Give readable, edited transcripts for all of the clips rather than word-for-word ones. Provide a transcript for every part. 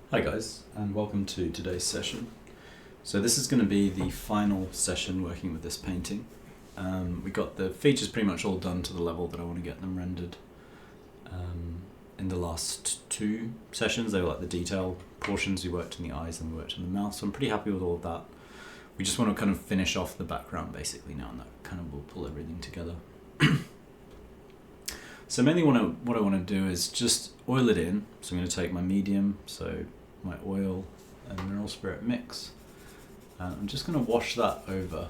Hi guys, and welcome to today's session. So this is going to be the final session working with this painting. We got the features pretty much all done to the level that I want to get them rendered. In the last two sessions, they were like the detail portions. We worked in the eyes and we worked in the mouth, so I'm pretty happy with all of that. We just want to kind of finish off the background basically now, and that kind of will pull everything together. So mainly what I want to do is just oil it in. So I'm going to take my medium, so my oil and mineral spirit mix, and I'm just going to wash that over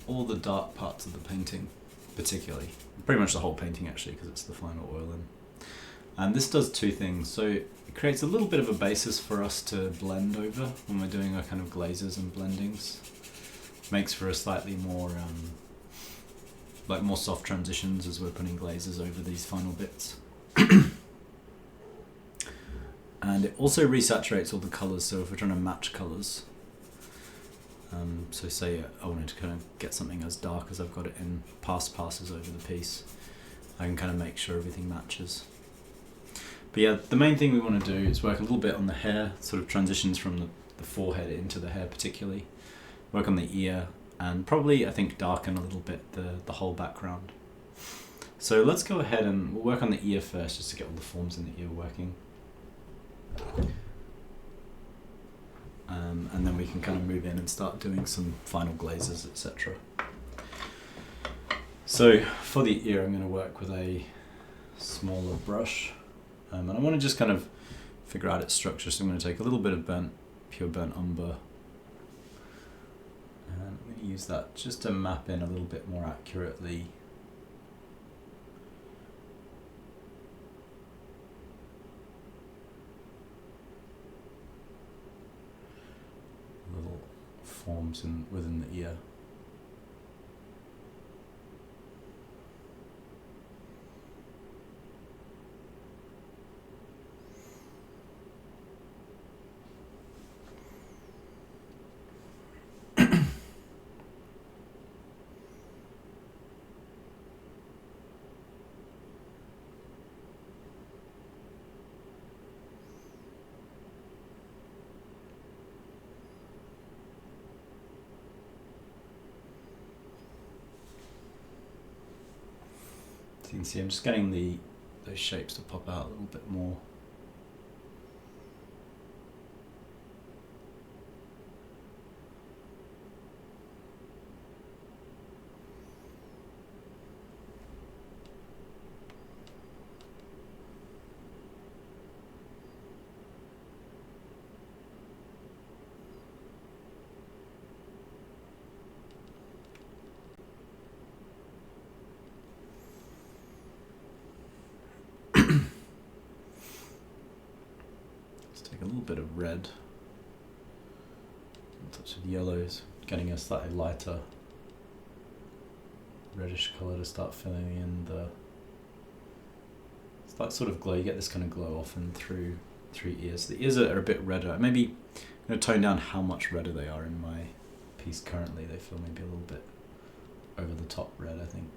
all the dark parts of the painting, particularly. Pretty much the whole painting actually, because it's the final oil in. And this does two things. So it creates a little bit of a basis for us to blend over when we're doing our kind of glazes and blendings. Makes for a slightly more more soft transitions as we're putting glazes over these final bits. And it also resaturates all the colours, so if we're trying to match colours, so say I wanted to kind of get something as dark as I've got it in passes over the piece, I can kind of make sure everything matches. But yeah, the main thing we want to do is work a little bit on the hair, sort of transitions from the forehead into the hair particularly, work on the ear, and probably, I think, darken a little bit the whole background. So let's go ahead and we'll work on the ear first, just to get all the forms in the ear working. And then we can kind of move in and start doing some final glazes, etc. So for the ear, I'm going to work with a smaller brush. And I want to just kind of figure out its structure, so I'm going to take a little bit of pure burnt umber. And I'm going to use that just to map in a little bit more accurately little forms within the ear. So you can see I'm just getting those shapes to pop out a little bit more. Take a little bit of red, a touch of yellows, getting a slightly lighter reddish colour to start filling in it's that sort of glow. You get this kind of glow often through ears. The ears are a bit redder. Maybe I'm going to tone down how much redder they are in my piece currently. They feel maybe a little bit over the top red, I think.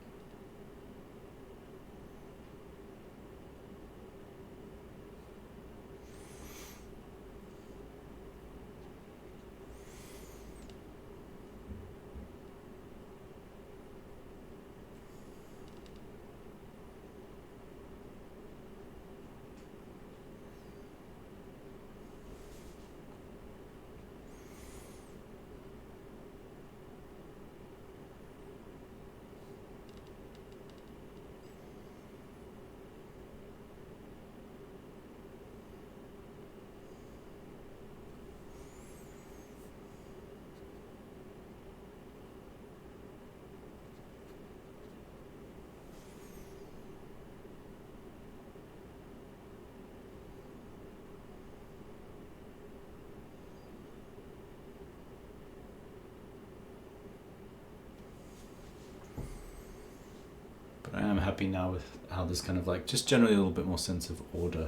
I am happy now with how there's kind of like just generally a little bit more sense of order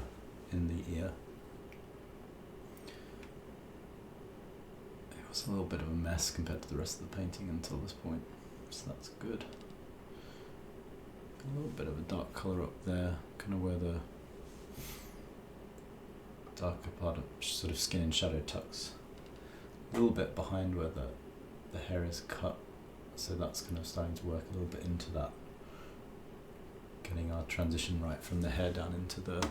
in the ear. It was a little bit of a mess compared to the rest of the painting until this point, so that's good. A little bit of a dark colour up there, kind of where the darker part of sort of skin and shadow tucks a little bit behind where the hair is cut, so that's kind of starting to work a little bit into that, getting our transition right from the hair down into the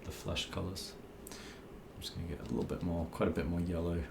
flesh colours. I'm just going to get a little bit more, quite a bit more yellow.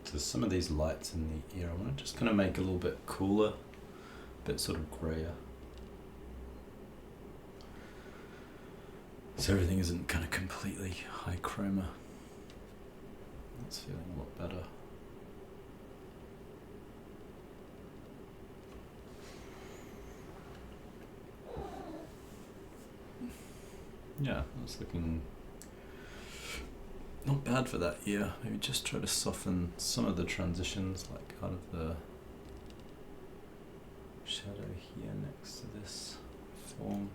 So some of these lights in the ear I want to just kind of make a little bit cooler, a bit sort of grayer. So everything isn't kind of completely high chroma. That's feeling a lot better. Yeah, that's looking not bad for that ear. Maybe just try to soften some of the transitions, like out of the shadow here next to this form.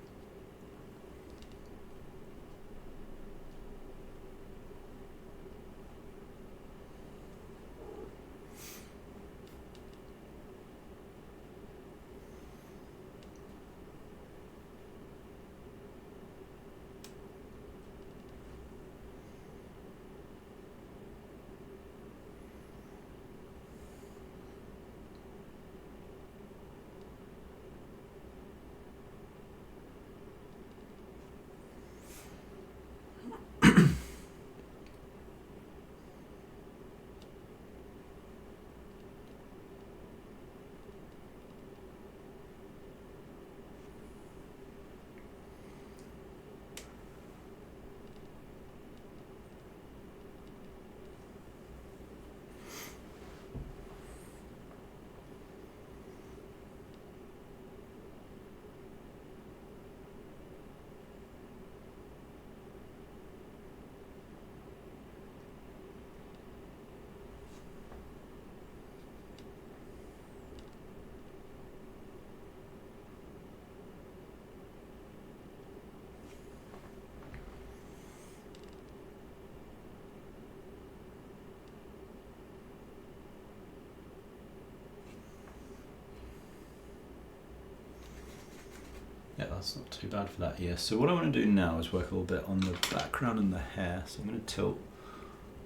Yeah, that's not too bad for that ear. So what I want to do now is work a little bit on the background and the hair. So I'm going to tilt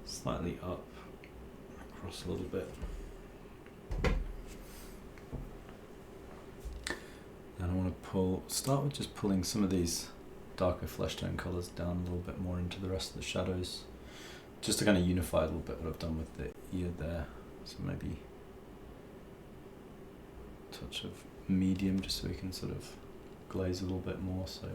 slightly up, across a little bit. And I want to start with just pulling some of these darker flesh tone colours down a little bit more into the rest of the shadows, just to kind of unify a little bit what I've done with the ear there. So maybe a touch of medium, just so we can sort of glaze a little bit more. So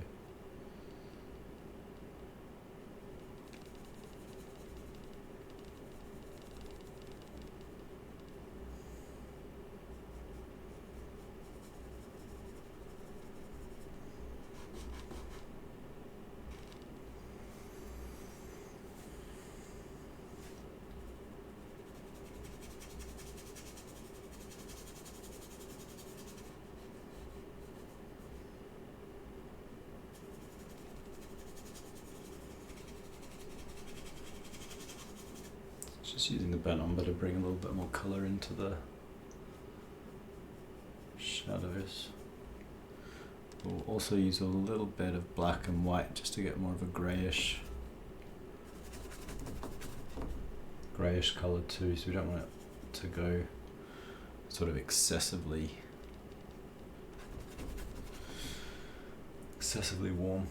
Just using the burnt umber to bring a little bit more colour into the shadows. We'll also use a little bit of black and white just to get more of a greyish colour too, so we don't want it to go sort of excessively warm.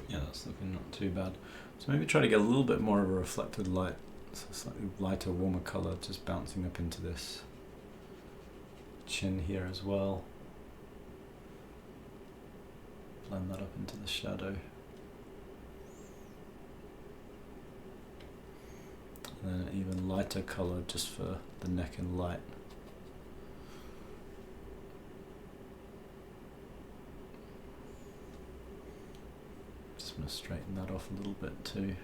Yeah, that's looking not too bad. So maybe try to get a little bit more of a reflected light, so slightly lighter, warmer colour, just bouncing up into this chin here as well. Blend that up into the shadow. And then an even lighter colour just for the neck and light. Just want to straighten that off a little bit too.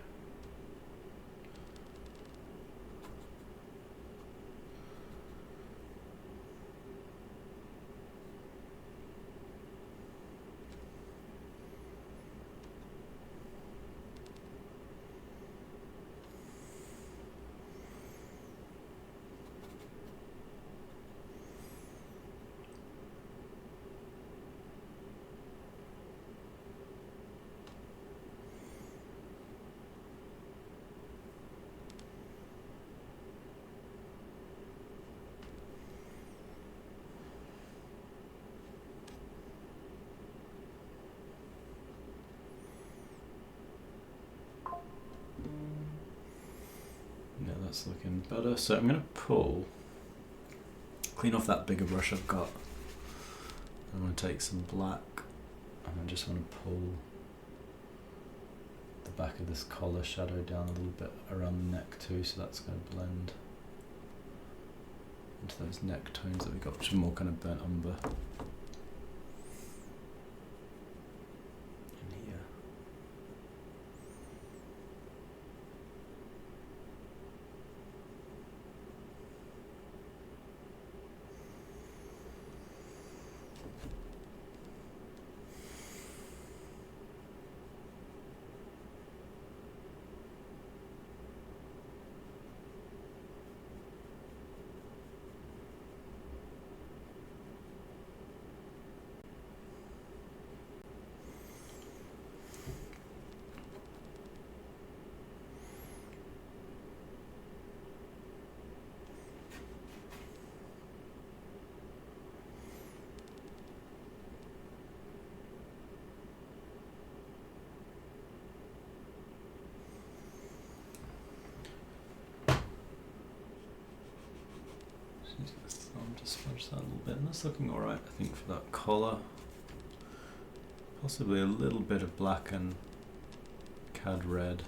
Yeah, that's looking better. So I'm going to clean off that bigger brush I've got. I'm going to take some black and I just want to pull the back of this collar shadow down a little bit around the neck too, so that's going to blend into those neck tones that we got, which are more kind of burnt umber. Just smudge that a little bit, and that's looking alright, I think, for that collar. Possibly a little bit of black and cad red,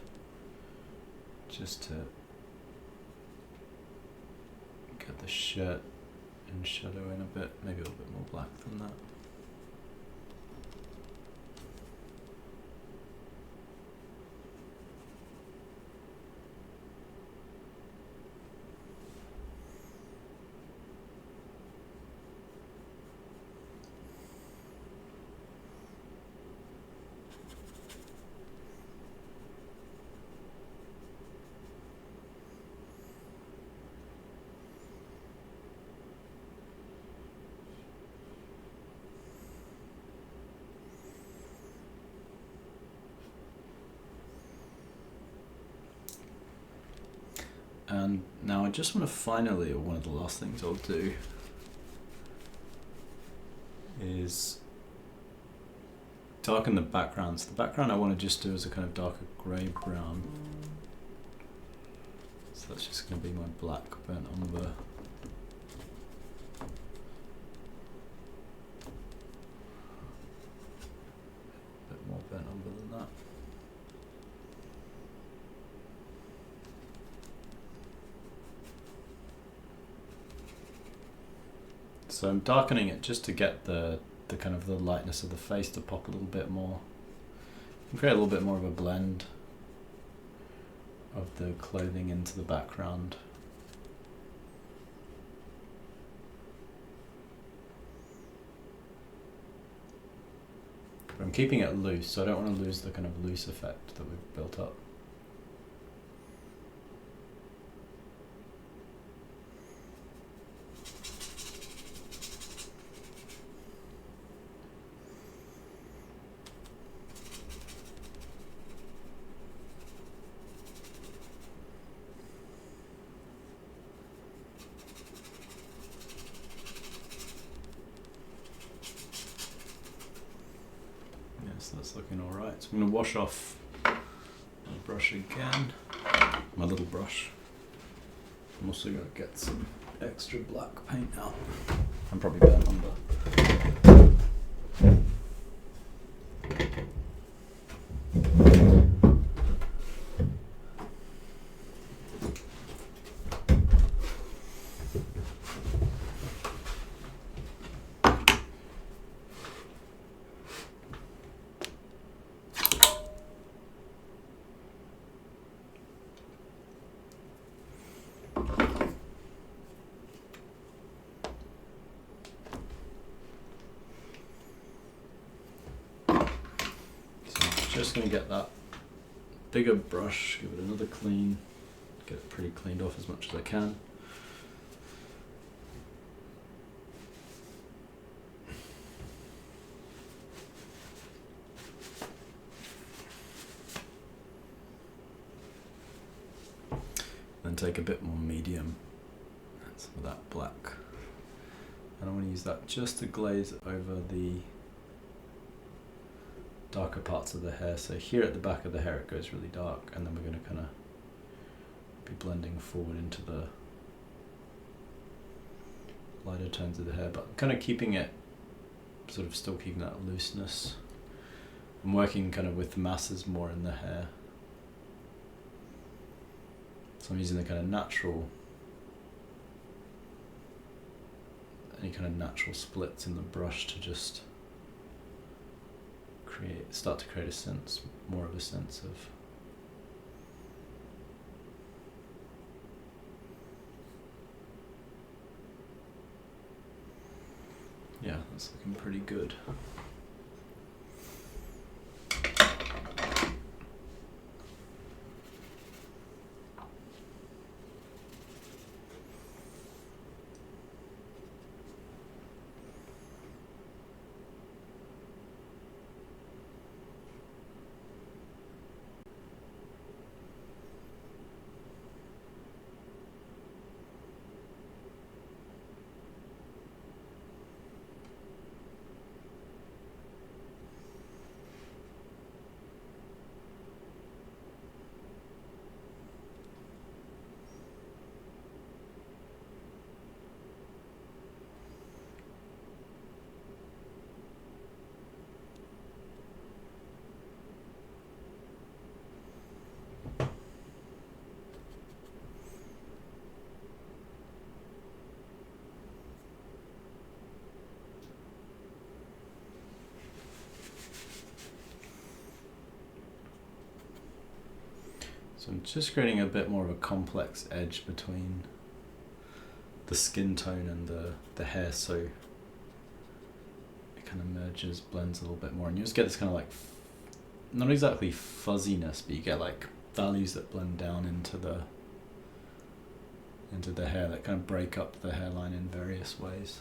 just to get the shirt and shadow in a bit, maybe a little bit more black than that. And now I just want to finally, or one of the last things I'll do, is darken the background. So the background I want to just do is a kind of darker grey brown. So that's just going to be my black burnt umber. A bit more burnt umber than that. So I'm darkening it just to get the kind of the lightness of the face to pop a little bit more. And create a little bit more of a blend of the clothing into the background. But I'm keeping it loose, so I don't want to lose the kind of loose effect that we've built up. That's looking alright. So I'm going to wash off my brush again, my little brush. I'm also going to get some extra black paint out. I'm probably burnt umber. Just going to get that bigger brush, give it another clean, get it pretty cleaned off as much as I can. Then take a bit more medium and some of that black. And I want to use that just to glaze over the darker parts of the hair. So here at the back of the hair it goes really dark, and then we're going to kind of be blending forward into the lighter tones of the hair, but kind of keeping it, sort of still keeping that looseness. I'm working kind of with masses more in the hair. So I'm using the kind of natural, any kind of natural splits in the brush to just start to create a sense, more of a sense of yeah, that's looking pretty good. So I'm just creating a bit more of a complex edge between the skin tone and the hair, so it kind of merges, blends a little bit more, and you just get this kind of like, not exactly fuzziness, but you get like values that blend down into the hair, that kind of break up the hairline in various ways.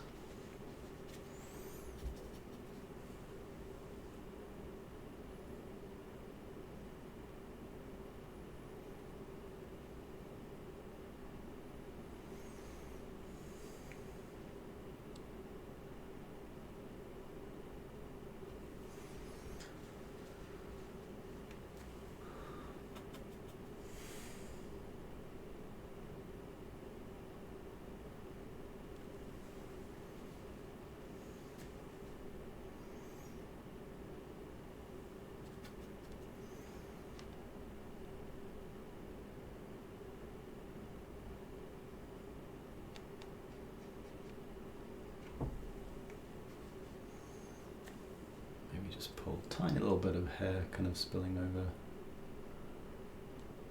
Just pull a tiny little bit of hair kind of spilling over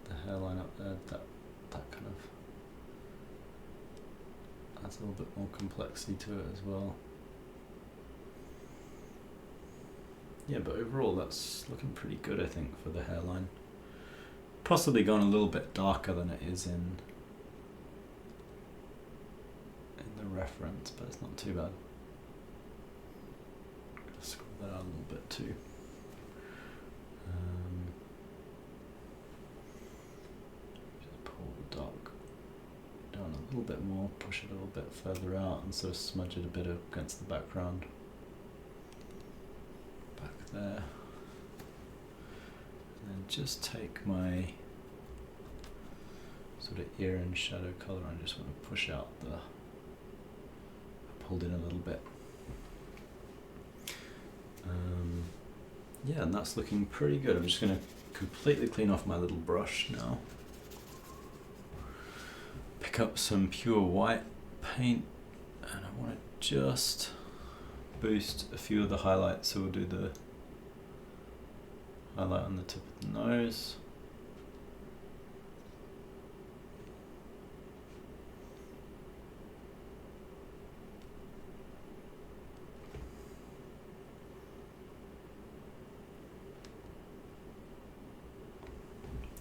the hairline up there. That kind of adds a little bit more complexity to it as well. Yeah, but overall that's looking pretty good, I think, for the hairline. Possibly gone a little bit darker than it is in the reference, but it's not too bad. Gonna scroll that out a little bit too. Just pull the dark down a little bit more, push it a little bit further out, and sort of smudge it a bit against the background. Back there. And then just take my sort of ear and shadow colour and just want to push out the, pulled in a little bit. Yeah, and that's looking pretty good. I'm just going to completely clean off my little brush now. Pick up some pure white paint, and I want to just boost a few of the highlights. So we'll do the highlight on the tip of the nose.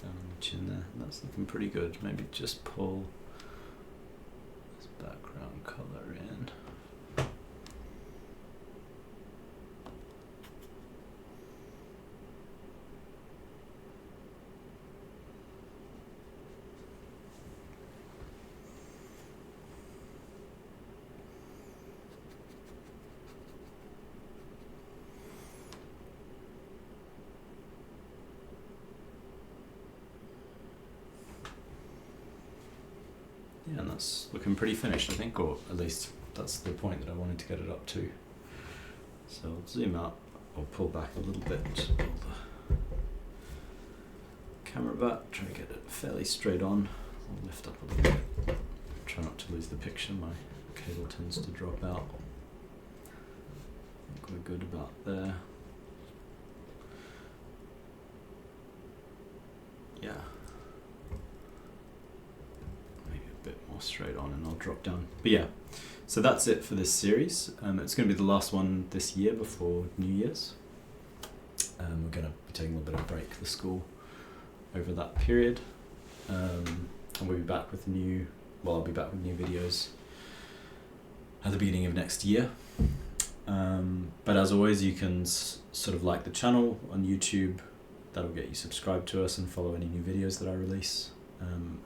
Down on the chin there. That's looking pretty good. Maybe just pull this background colour in. Yeah, and that's looking pretty finished, I think, or at least that's the point that I wanted to get it up to. So I'll zoom out, or pull back a little bit, just pull the camera back, try to get it fairly straight on. I'll lift up a little bit, try not to lose the picture, my cable tends to drop out. I think we're good about there. Yeah. More straight on, and I'll drop down. But yeah, so that's it for this series. It's going to be the last one this year before New Year's. We're going to be taking a little bit of a break for school over that period, and we'll be back with I'll be back with new videos at the beginning of next year. But as always, you can sort of like the channel on YouTube. That'll get you subscribed to us and follow any new videos that I release.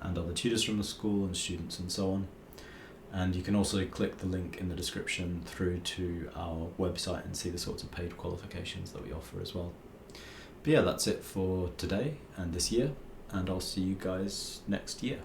And other tutors from the school and students and so on. And you can also click the link in the description through to our website and see the sorts of paid qualifications that we offer as well. But yeah, that's it for today and this year, and I'll see you guys next year.